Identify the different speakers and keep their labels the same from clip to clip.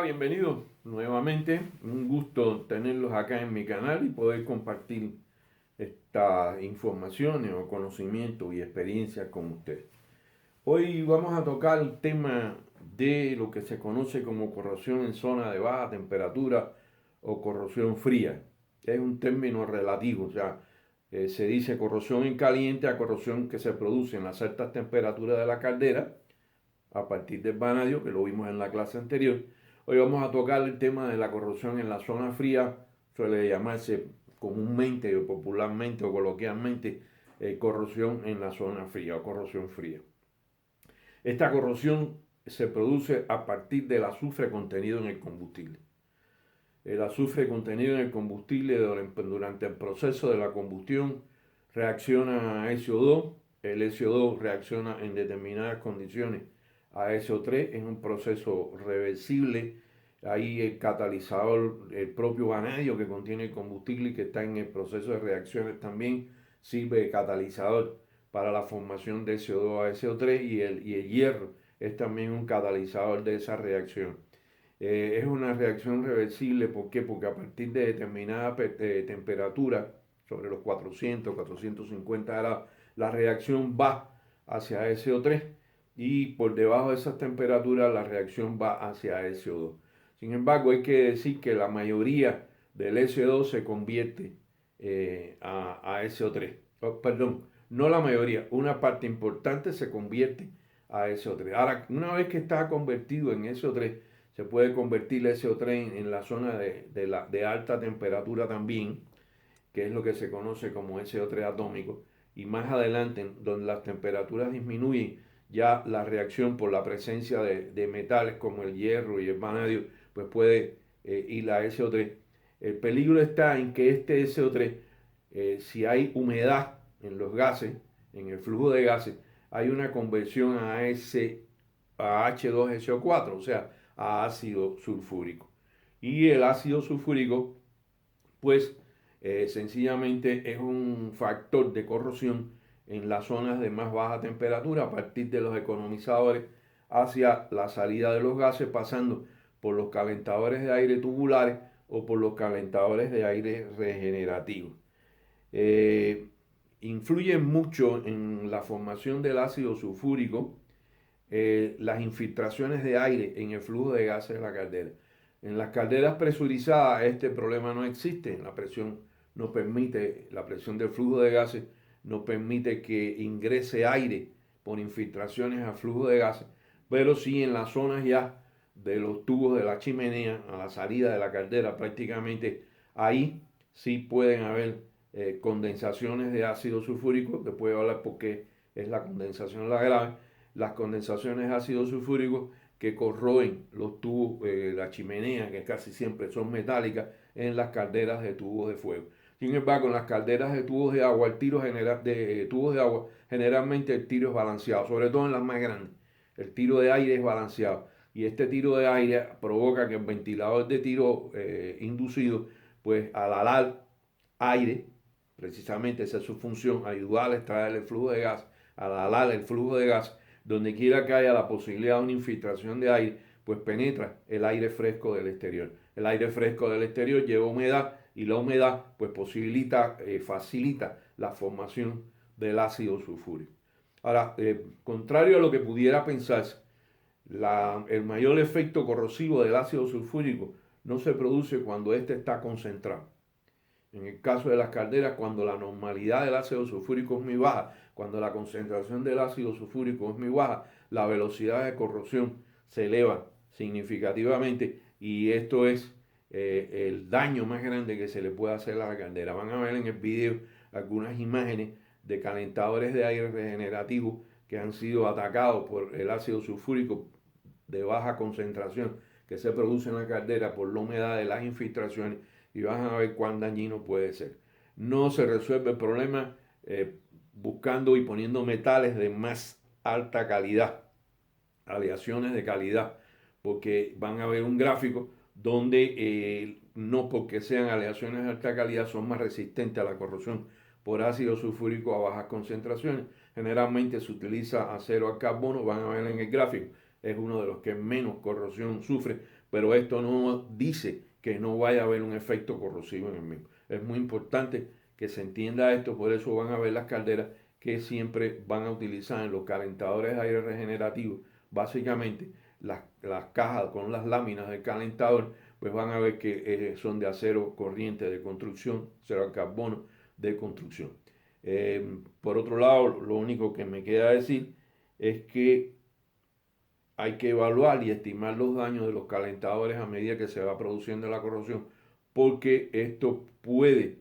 Speaker 1: bienvenidos nuevamente. Un gusto tenerlos acá en mi canal y poder compartir estas informaciones o conocimientos y experiencias con ustedes. Hoy vamos a tocar el tema de lo que se conoce como corrosión en zona de baja temperatura o corrosión fría. Es un término relativo, o sea, se dice corrosión en caliente a corrosión que se produce en las altas temperaturas de la caldera a partir del vanadio, que lo vimos en la clase anterior. Hoy vamos a tocar el tema de la corrosión en la zona fría, suele llamarse comúnmente o popularmente o coloquialmente corrosión en la zona fría o corrosión fría. Esta corrosión se produce a partir del azufre contenido en el combustible. El azufre contenido en el combustible durante el proceso de la combustión reacciona a SO2. El SO2 reacciona en determinadas condiciones a SO3, es un proceso reversible. Ahí el catalizador, el propio vanadio que contiene el combustible y que está en el proceso de reacciones también sirve de catalizador para la formación de SO2 a SO3 y el hierro es también un catalizador de esa reacción. Es una reacción reversible, ¿por qué? Porque a partir de determinada temperatura, sobre los 400, 450 grados, la reacción va hacia SO3 y por debajo de esas temperaturas la reacción va hacia SO2. Sin embargo, hay que decir que la mayoría del SO2 se convierte a SO3. Oh, perdón, no la mayoría, una parte importante se convierte a SO3. Ahora, una vez que está convertido en SO3, se puede convertir SO3 en la zona de alta temperatura también, que es lo que se conoce como SO3 atómico, y más adelante, donde las temperaturas disminuyen, ya la reacción por la presencia de metales como el hierro y el vanadio, pues puede ir a SO3. El peligro está en que este SO3, si hay humedad en los gases, en el flujo de gases, hay una conversión a H2SO4, o sea, a ácido sulfúrico. Y el ácido sulfúrico, pues, sencillamente es un factor de corrosión en las zonas de más baja temperatura a partir de los economizadores hacia la salida de los gases, pasando por los calentadores de aire tubulares o por los calentadores de aire regenerativos. Eh, Influye mucho en la formación del ácido sulfúrico las infiltraciones de aire en el flujo de gases de la caldera. En las calderas presurizadas este problema no existe, la presión no permite, la presión del flujo de gases no permite que ingrese aire por infiltraciones al flujo de gases, pero sí en las zonas ya de los tubos de la chimenea a la salida de la caldera prácticamente ahí sí pueden haber condensaciones de ácido sulfúrico, que puede hablar porque es la condensación la grave, las condensaciones de ácido sulfúrico que corroen los tubos, la chimenea, que casi siempre son metálicas, en las calderas de tubos de fuego. Sin embargo, en las calderas de tubos de agua, tubos de agua, generalmente el tiro es balanceado, sobre todo en las más grandes. El tiro de aire es balanceado. Y este tiro de aire provoca que el ventilador de tiro inducido, pues al alar aire, precisamente esa es su función, ayudar a extraer el flujo de gas, al alar el flujo de gas, donde quiera que haya la posibilidad de una infiltración de aire, pues penetra el aire fresco del exterior. El aire fresco del exterior lleva humedad y la humedad pues facilita la formación del ácido sulfúrico. Ahora, contrario a lo que pudiera pensarse, el mayor efecto corrosivo del ácido sulfúrico no se produce cuando éste está concentrado. En el caso de las calderas, cuando la normalidad del ácido sulfúrico es muy baja, cuando la concentración del ácido sulfúrico es muy baja, la velocidad de corrosión se eleva significativamente y esto es el daño más grande que se le puede hacer a la caldera. Van a ver en el video algunas imágenes de calentadores de aire regenerativo que han sido atacados por el ácido sulfúrico de baja concentración que se produce en la caldera por la humedad de las infiltraciones y van a ver cuán dañino puede ser. No se resuelve el problema buscando y poniendo metales de más alta calidad, aleaciones de calidad, porque van a ver un gráfico donde no porque sean aleaciones de alta calidad son más resistentes a la corrosión por ácido sulfúrico a bajas concentraciones. Generalmente se utiliza acero al carbono, van a ver en el gráfico, es uno de los que menos corrosión sufre, pero esto no dice que no vaya a haber un efecto corrosivo en el mismo. Es muy importante que se entienda esto, por eso van a ver las calderas que siempre van a utilizar en los calentadores de aire regenerativo, básicamente las cajas con las láminas del calentador, pues van a ver que son de acero corriente de construcción, acero carbono de construcción. Por otro lado, lo único que me queda decir es que hay que evaluar y estimar los daños de los calentadores a medida que se va produciendo la corrosión, porque esto puede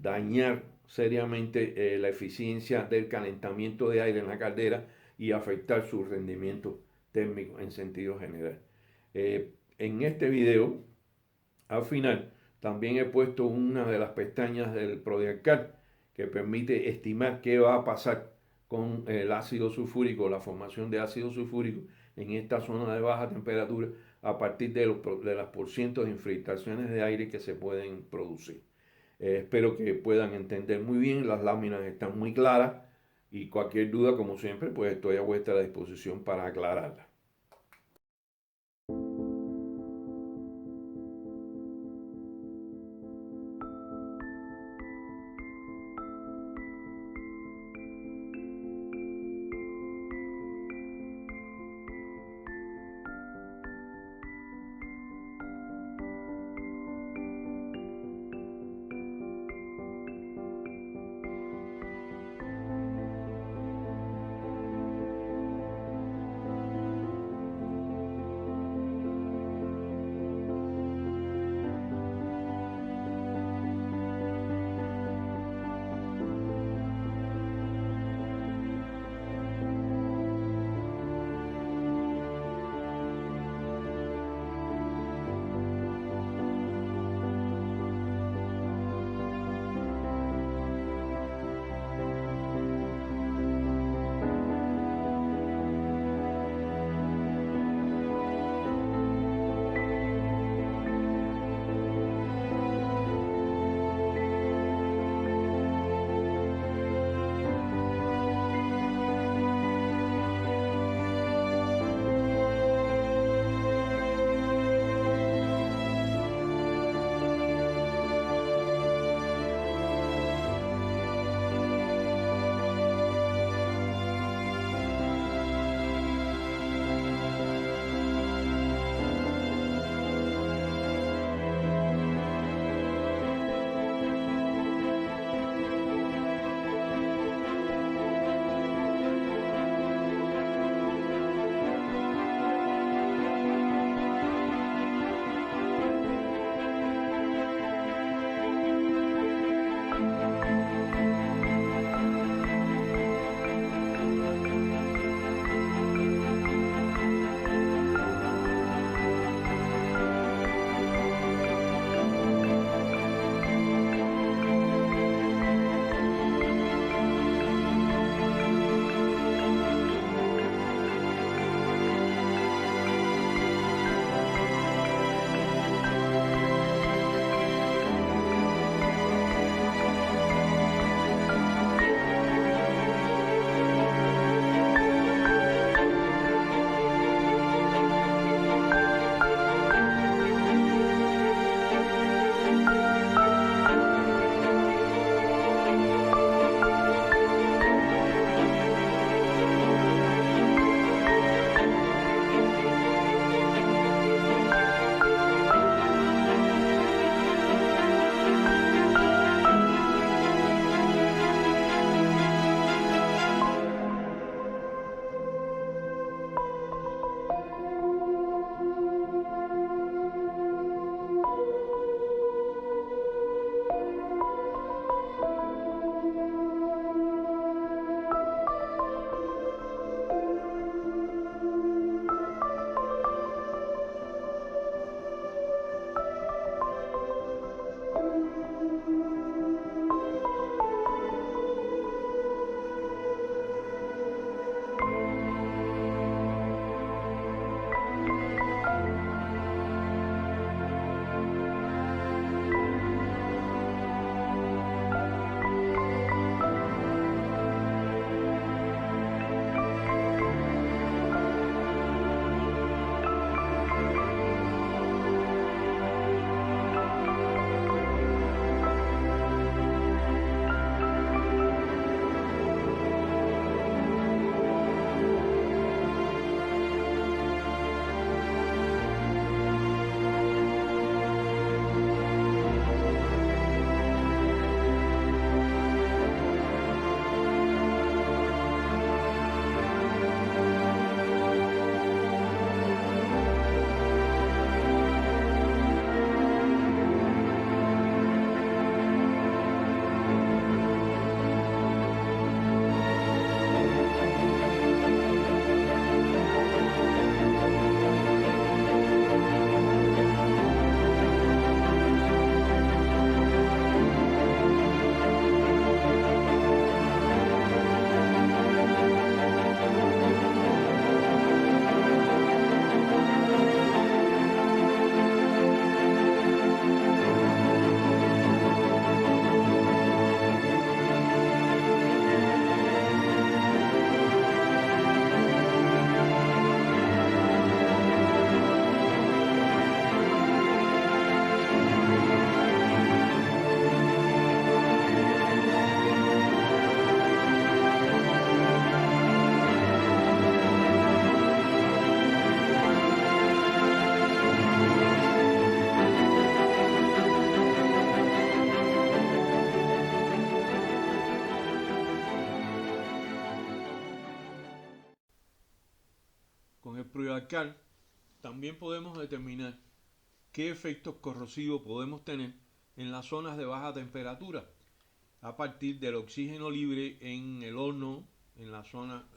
Speaker 1: dañar seriamente la eficiencia del calentamiento de aire en la caldera y afectar su rendimiento térmico en sentido general. En este video, al final, también he puesto una de las pestañas del Prodialcal que permite estimar qué va a pasar con el ácido sulfúrico, la formación de ácido sulfúrico en esta zona de baja temperatura a partir de las porcientos de infiltraciones de aire que se pueden producir. Espero que puedan entender muy bien, las láminas están muy claras y cualquier duda, como siempre, pues estoy a vuestra disposición para aclararla. al CAR, también podemos determinar qué efectos corrosivos podemos tener en las zonas de baja temperatura a partir del oxígeno libre en el horno, en la zona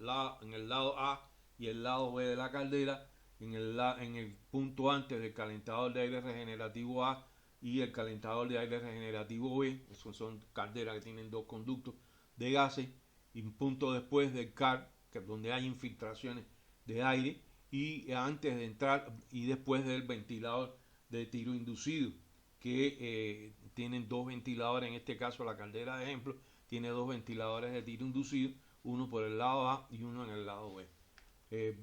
Speaker 1: en el lado A y el lado B de la caldera, en el punto antes del calentador de aire regenerativo A y el calentador de aire regenerativo B. Esos son calderas que tienen dos conductos de gases, y un punto después del CAR, que es donde hay infiltraciones de aire, y antes de entrar y después del ventilador de tiro inducido, que tienen dos ventiladores. En este caso la caldera de ejemplo tiene dos ventiladores de tiro inducido, uno por el lado A y uno en el lado B.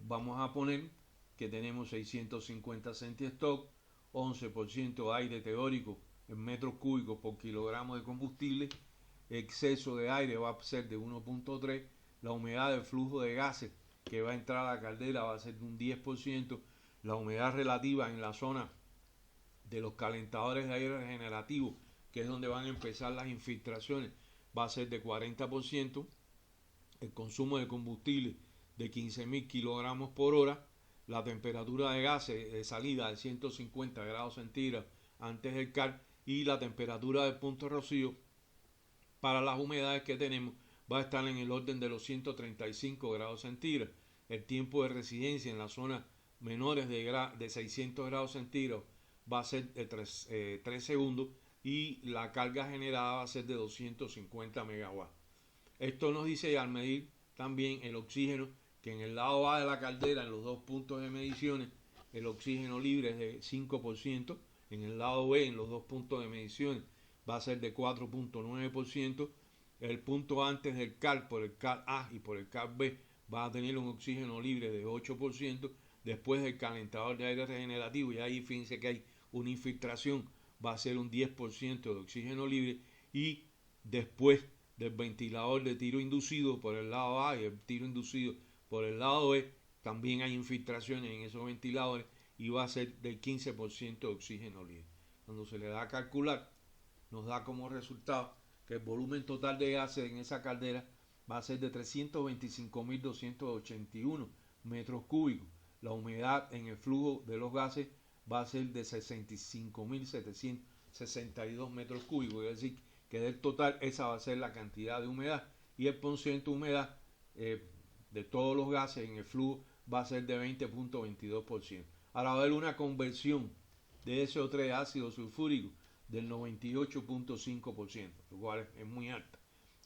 Speaker 1: Vamos a poner que tenemos 650 centistock, 11% aire teórico en metros cúbicos por kilogramo de combustible, exceso de aire va a ser de 1.3, la humedad del flujo de gases que va a entrar a la caldera va a ser de un 10%, la humedad relativa en la zona de los calentadores de aire regenerativo, que es donde van a empezar las infiltraciones, va a ser de 40%, el consumo de combustible de 15.000 kilogramos por hora, la temperatura de gases de salida de 150 grados centígrados antes del CAR, y la temperatura del punto de rocío para las humedades que tenemos va a estar en el orden de los 135 grados centígrados. El tiempo de residencia en las zonas menores de 600 grados centígrados va a ser de 3 segundos, y la carga generada va a ser de 250 megawatts. Esto nos dice, al medir también el oxígeno, que en el lado A de la caldera, en los dos puntos de mediciones, el oxígeno libre es de 5%, en el lado B, en los dos puntos de mediciones, va a ser de 4.9%, el punto antes del CAR, por el CAR A y por el CAR B, va a tener un oxígeno libre de 8%, después del calentador de aire regenerativo, y ahí fíjense que hay una infiltración, va a ser un 10% de oxígeno libre, y después del ventilador de tiro inducido por el lado A y el tiro inducido por el lado B, también hay infiltraciones en esos ventiladores, y va a ser del 15% de oxígeno libre. Cuando se le da a calcular, nos da como resultado que el volumen total de gases en esa caldera va a ser de 325.281 metros cúbicos. La humedad en el flujo de los gases va a ser de 65.762 metros cúbicos, es decir, que del total esa va a ser la cantidad de humedad, y el porcentaje de humedad de todos los gases en el flujo va a ser de 20.22%. Ahora va a haber una conversión de SO3 a ácido sulfúrico del 98.5%, lo cual es muy alta.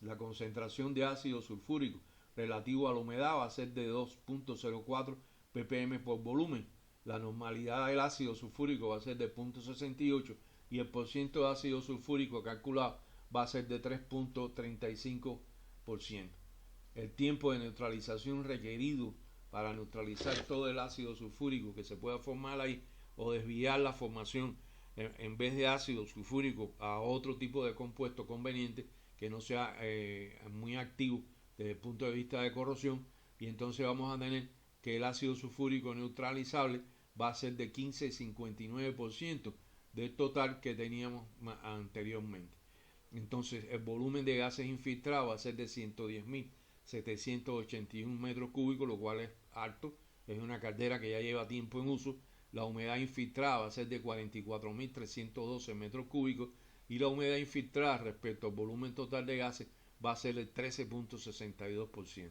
Speaker 1: La concentración de ácido sulfúrico relativo a la humedad va a ser de 2.04 ppm por volumen. La normalidad del ácido sulfúrico va a ser de 0.68, y el porcentaje de ácido sulfúrico calculado va a ser de 3.35%. El tiempo de neutralización requerido para neutralizar todo el ácido sulfúrico que se pueda formar ahí, o desviar la formación en vez de ácido sulfúrico a otro tipo de compuesto conveniente que no sea muy activo desde el punto de vista de corrosión, y entonces vamos a tener que el ácido sulfúrico neutralizable va a ser de 15,59% del total que teníamos anteriormente. Entonces el volumen de gases infiltrados va a ser de 110.781 metros cúbicos, lo cual es alto, es una caldera que ya lleva tiempo en uso. La humedad infiltrada va a ser de 44.312 metros cúbicos, y la humedad infiltrada respecto al volumen total de gases va a ser el 13.62%.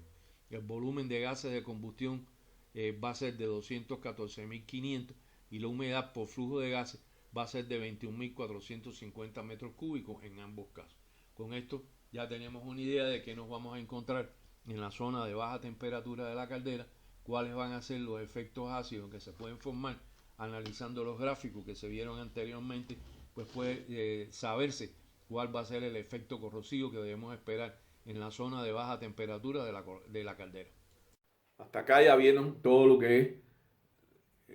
Speaker 1: El volumen de gases de combustión va a ser de 214.500, y la humedad por flujo de gases va a ser de 21.450 metros cúbicos en ambos casos. Con esto ya tenemos una idea de qué nos vamos a encontrar en la zona de baja temperatura de la caldera, cuáles van a ser los efectos ácidos que se pueden formar. Analizando los gráficos que se vieron anteriormente, pues puede saberse cuál va a ser el efecto corrosivo que debemos esperar en la zona de baja temperatura de la caldera. Hasta acá ya vieron todo lo que es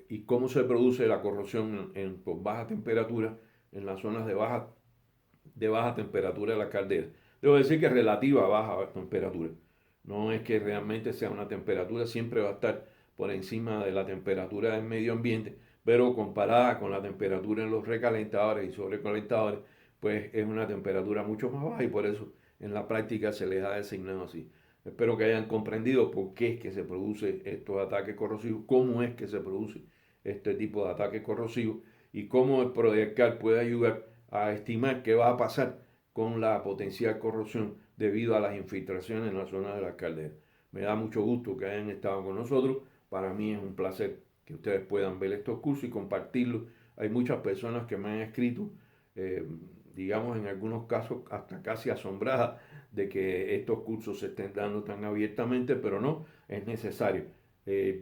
Speaker 1: y cómo se produce la corrosión por baja temperatura en las zonas de baja temperatura de la caldera. Debo decir que es relativa a baja temperatura. No es que realmente sea una temperatura, siempre va a estar por encima de la temperatura del medio ambiente, pero comparada con la temperatura en los recalentadores y sobrecalentadores, pues es una temperatura mucho más baja, y por eso en la práctica se les ha designado así. Espero que hayan comprendido por qué es que se produce estos ataques corrosivos, cómo es que se produce este tipo de ataques corrosivos y cómo el Prodecar puede ayudar a estimar qué va a pasar con la potencial corrosión debido a las infiltraciones en la zona de las calderas. Me da mucho gusto que hayan estado con nosotros. Para mí es un placer que ustedes puedan ver estos cursos y compartirlos. Hay muchas personas que me han escrito, eh, digamos en algunos casos hasta casi asombradas de que estos cursos se estén dando tan abiertamente, pero no, es necesario.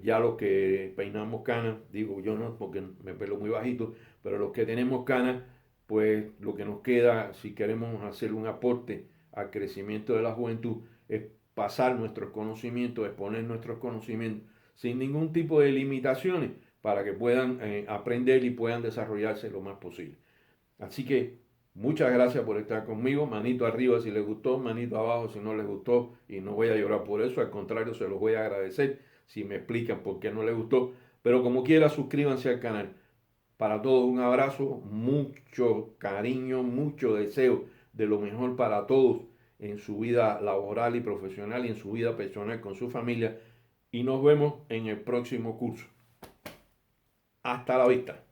Speaker 1: Ya los que peinamos canas, digo yo no porque me pelo muy bajito, pero los que tenemos canas, pues lo que nos queda si queremos hacer un aporte al crecimiento de la juventud es pasar nuestros conocimientos, exponer nuestros conocimientos sin ningún tipo de limitaciones para que puedan aprender y puedan desarrollarse lo más posible. Así que muchas gracias por estar conmigo. Manito arriba si les gustó, manito abajo si no les gustó. Y no voy a llorar por eso, al contrario, se los voy a agradecer si me explican por qué no les gustó. Pero como quiera, suscríbanse al canal. Para todos un abrazo, mucho cariño, mucho deseo de lo mejor para todos en su vida laboral y profesional y en su vida personal con su familia. Y nos vemos en el próximo curso. Hasta la vista.